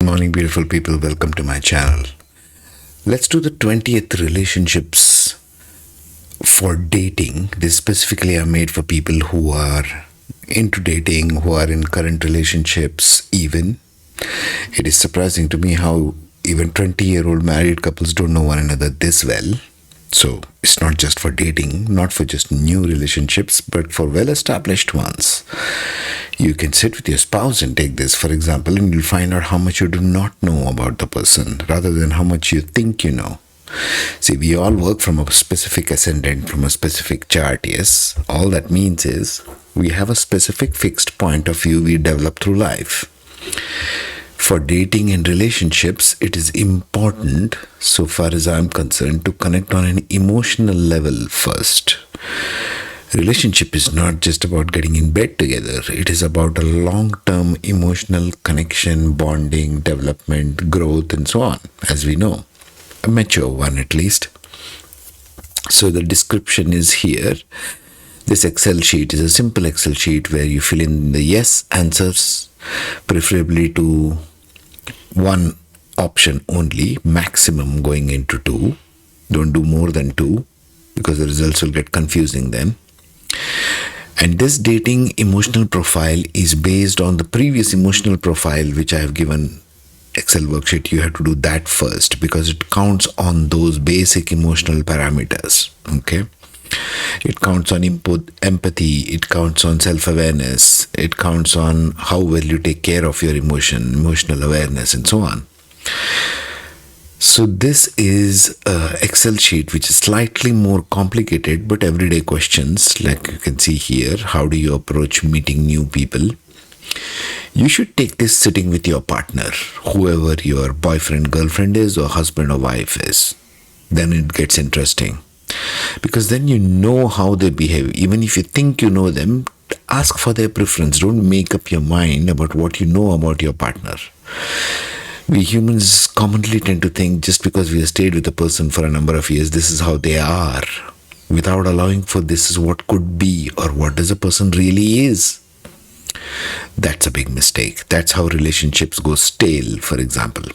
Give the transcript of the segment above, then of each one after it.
Morning, beautiful people. Welcome to my channel. Let's do the 20th relationships for dating. This specifically are made for people who are into dating, who are in current relationships even. It is surprising to me how even 20-year-old married couples don't know one another this well. So it's not just for dating, not for just new relationships, but for well-established ones. You can sit with your spouse and take this, for example, and you'll find out how much you do not know about the person rather than how much you think you know. See, we all work from a specific ascendant, from a specific chart, yes. All that means is we have a specific fixed point of view we develop through life. For dating and relationships, it is important, so far as I'm concerned, to connect on an emotional level first. Relationship is not just about getting in bed together. It is about a long-term emotional connection, bonding, development, growth, and so on, as we know. A mature one, at least. So the description is here. This Excel sheet is a simple Excel sheet where you fill in the yes answers, preferably to one option only, maximum going into two. Don't do more than two because the results will get confusing then. And this dating emotional profile is based on the previous emotional profile which I have given Excel worksheet. You have to do that first because it counts on those basic emotional parameters. Okay. It counts on empathy, it counts on self-awareness, it counts on how well you take care of your emotional awareness, and so on. So this is an Excel sheet which is slightly more complicated, but everyday questions, like you can see here. How do you approach meeting new people? You should take this sitting with your partner, whoever your boyfriend, girlfriend is, or husband or wife is. Then it gets interesting. Because then you know how they behave. Even if you think you know them, ask for their preference. Don't make up your mind about what you know about your partner. We humans commonly tend to think just because we have stayed with a person for a number of years, this is how they are, without allowing for this is what could be or what does a person really is. That's a big mistake. That's how relationships go stale, for example.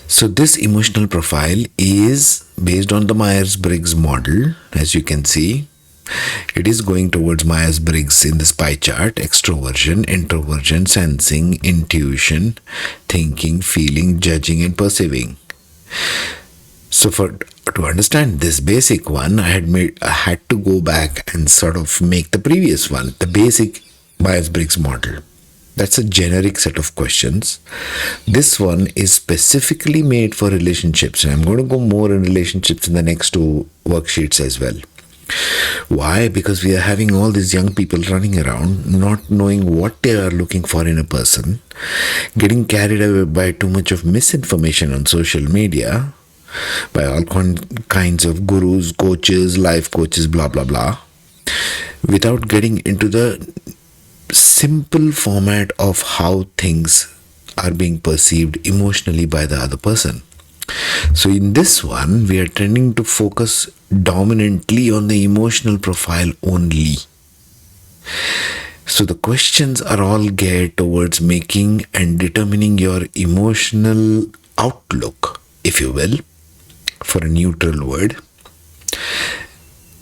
So this emotional profile is based on the Myers-Briggs model, as you can see. It is going towards Myers-Briggs in this pie chart: extroversion, introversion, sensing, intuition, thinking, feeling, judging, and perceiving. So to understand this basic one, I had to go back and sort of make the previous one, the basic Myers-Briggs model. That's a generic set of questions. This one is specifically made for relationships. And I'm going to go more in relationships in the next two worksheets as well. Why? Because we are having all these young people running around, not knowing what they are looking for in a person, getting carried away by too much of misinformation on social media, by all kinds of gurus, coaches, life coaches, blah, blah, blah, without getting into the simple format of how things are being perceived emotionally by the other person. So in this one, we are tending to focus dominantly on the emotional profile only. So the questions are all geared towards making and determining your emotional outlook, if you will, for a neutral word.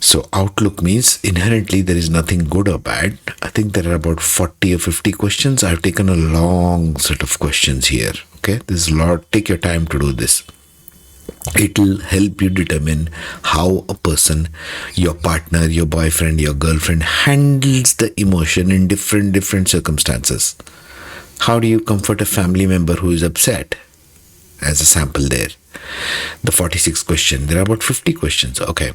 So outlook means inherently there is nothing good or bad. I think there are about 40 or 50 questions. I've taken a long set of questions here. Okay, this is a lot. Take your time to do this. It will help you determine how a person, your partner, your boyfriend, your girlfriend handles the emotion in different circumstances. How do you comfort a family member who is upset? As a sample there. The 46 question. There are about 50 questions. Okay.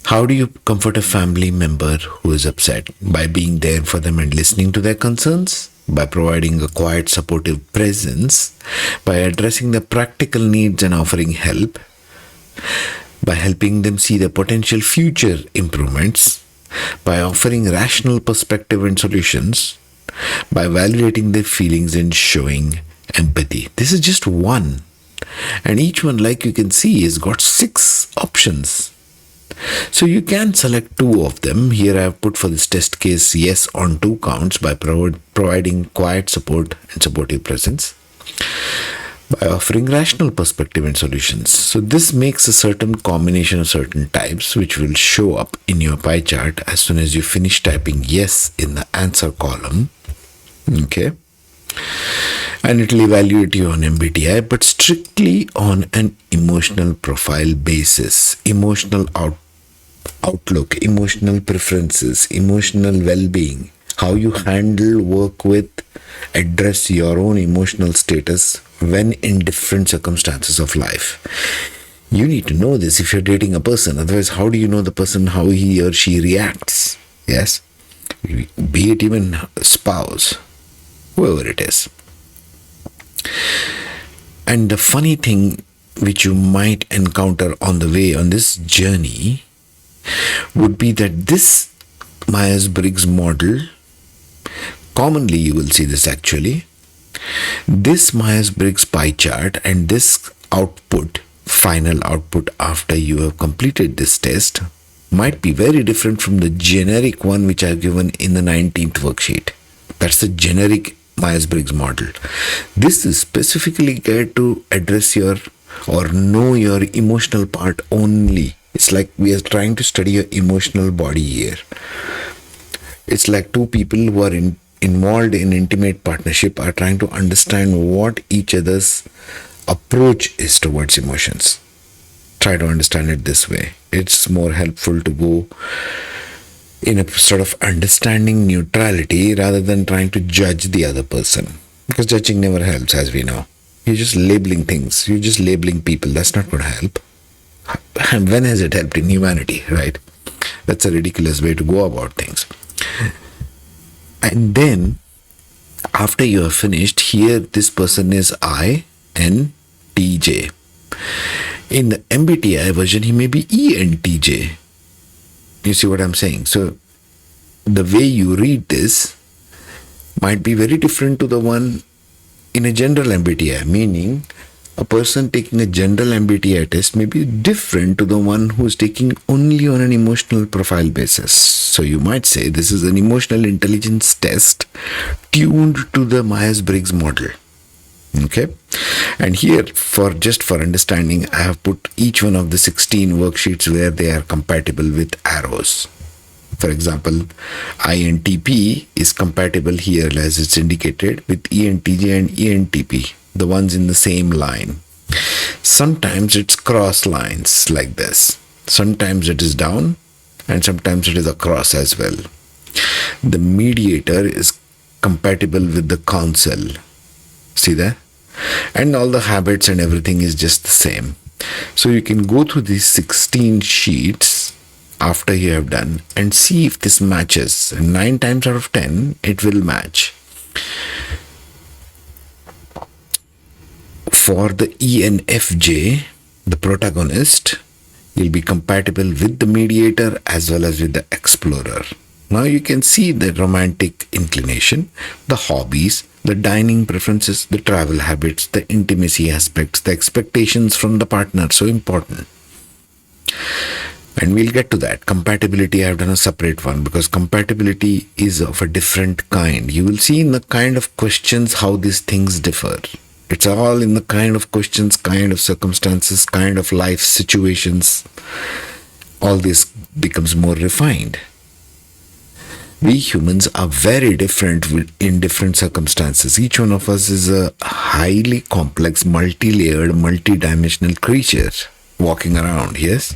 How do you comfort a family member who is upset? By being there for them and listening to their concerns, by providing a quiet, supportive presence, by addressing the practical needs and offering help, by helping them see the potential future improvements, by offering rational perspective and solutions, by validating their feelings and showing empathy. This is just one. And each one, like you can see, has got 6 options. So you can select two of them. Here I have put for this test case yes on two counts by providing quiet support and supportive presence, by offering rational perspective and solutions. So this makes a certain combination of certain types which will show up in your pie chart as soon as you finish typing yes in the answer column. Okay. And it will evaluate you on MBTI, but strictly on an emotional profile basis, emotional outlook, emotional preferences, emotional well-being, how you handle, work with, address your own emotional status when in different circumstances of life. You need to know this if you're dating a person. Otherwise, how do you know the person, how he or she reacts? Yes? Be it even spouse, whoever it is. And the funny thing which you might encounter on the way on this journey would be that this Myers-Briggs model, commonly you will see this actually, this Myers-Briggs pie chart and this output, final output after you have completed this test, might be very different from the generic one which I have given in the 19th worksheet. That's the generic Myers-Briggs model. This is specifically geared to address your or know your emotional part only. It's like we are trying to study your emotional body here. It's like two people who are involved in intimate partnership are trying to understand what each other's approach is towards emotions. Try to understand it this way. It's more helpful to go in a sort of understanding neutrality rather than trying to judge the other person. Because judging never helps, as we know. You're just labeling things. You're just labeling people. That's not going to help. And when has it helped in humanity, right? That's a ridiculous way to go about things. And then, after you are finished, here this person is INTJ. In the MBTI version, he may be ENTJ. You see what I'm saying? So, the way you read this might be very different to the one in a general MBTI, meaning a person taking a general MBTI test may be different to the one who's taking only on an emotional profile basis. So you might say this is an emotional intelligence test tuned to the Myers-Briggs model. Okay, and here for understanding, I have put each one of the 16 worksheets where they are compatible with arrows. For example, INTP is compatible here as it's indicated with ENTJ and ENTP, the ones in the same line. Sometimes it's cross lines like this. Sometimes it is down and sometimes it is across as well. The mediator is compatible with the council. See that? And all the habits and everything is just the same. So you can go through these 16 sheets after you have done and see if this matches. 9 times out of 10 it will match. For the ENFJ, the protagonist will be compatible with the mediator as well as with the explorer. Now you can see the romantic inclination, the hobbies, the dining preferences, the travel habits, the intimacy aspects, the expectations from the partner, so important. And we'll get to that. Compatibility, I've done a separate one because compatibility is of a different kind. You will see in the kind of questions how these things differ. It's all in the kind of questions, kind of circumstances, kind of life situations. All this becomes more refined. We humans are very different in different circumstances. Each one of us is a highly complex, multi-layered, multi-dimensional creature walking around, yes?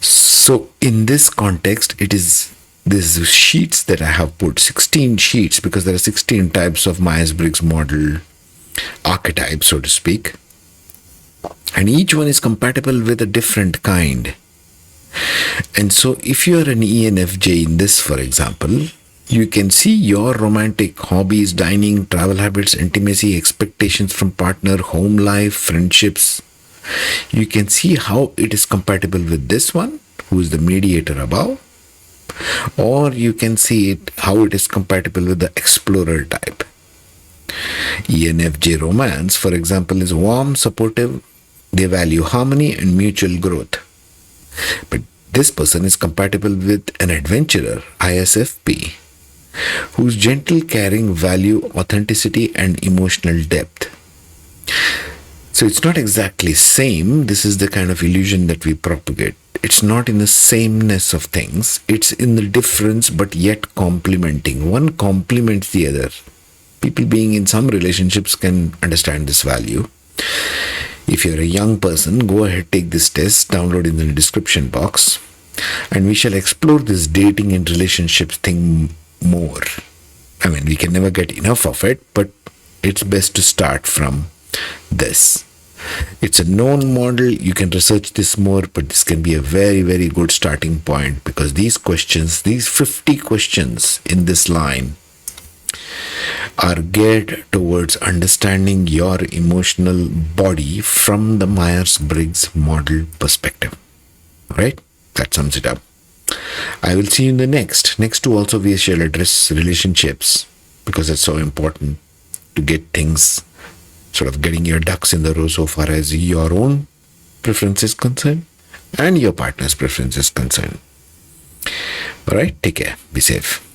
So in this context, it is these sheets that I have put, 16 sheets, because there are 16 types of Myers-Briggs model archetypes, so to speak. And each one is compatible with a different kind. And so if you are an ENFJ in this, for example, you can see your romantic hobbies, dining, travel habits, intimacy, expectations from partner, home life, friendships. You can see how it is compatible with this one, who is the mediator above. Or you can see it how it is compatible with the explorer type. ENFJ romance, for example, is warm, supportive. They value harmony and mutual growth. But this person is compatible with an adventurer, ISFP, who's gentle, caring, value authenticity and emotional depth. So it's not exactly same. This is the kind of illusion that we propagate. It's not in the sameness of things. It's in the difference, but yet complementing. One complements the other. People being in some relationships can understand this value. If you're a young person, go ahead, take this test, download in the description box, and we shall explore this dating and relationships thing more. I mean, we can never get enough of it, but it's best to start from this. It's a known model. You can research this more, but this can be a very, very good starting point, because these questions, these 50 questions in this line, are geared towards understanding your emotional body from the Myers-Briggs model perspective. Right? That sums it up. I will see you in the next. Next two also we shall address relationships, because it's so important to get things sort of getting your ducks in the row so far as your own preference is concerned and your partner's preference is concerned. All right, take care. Be safe.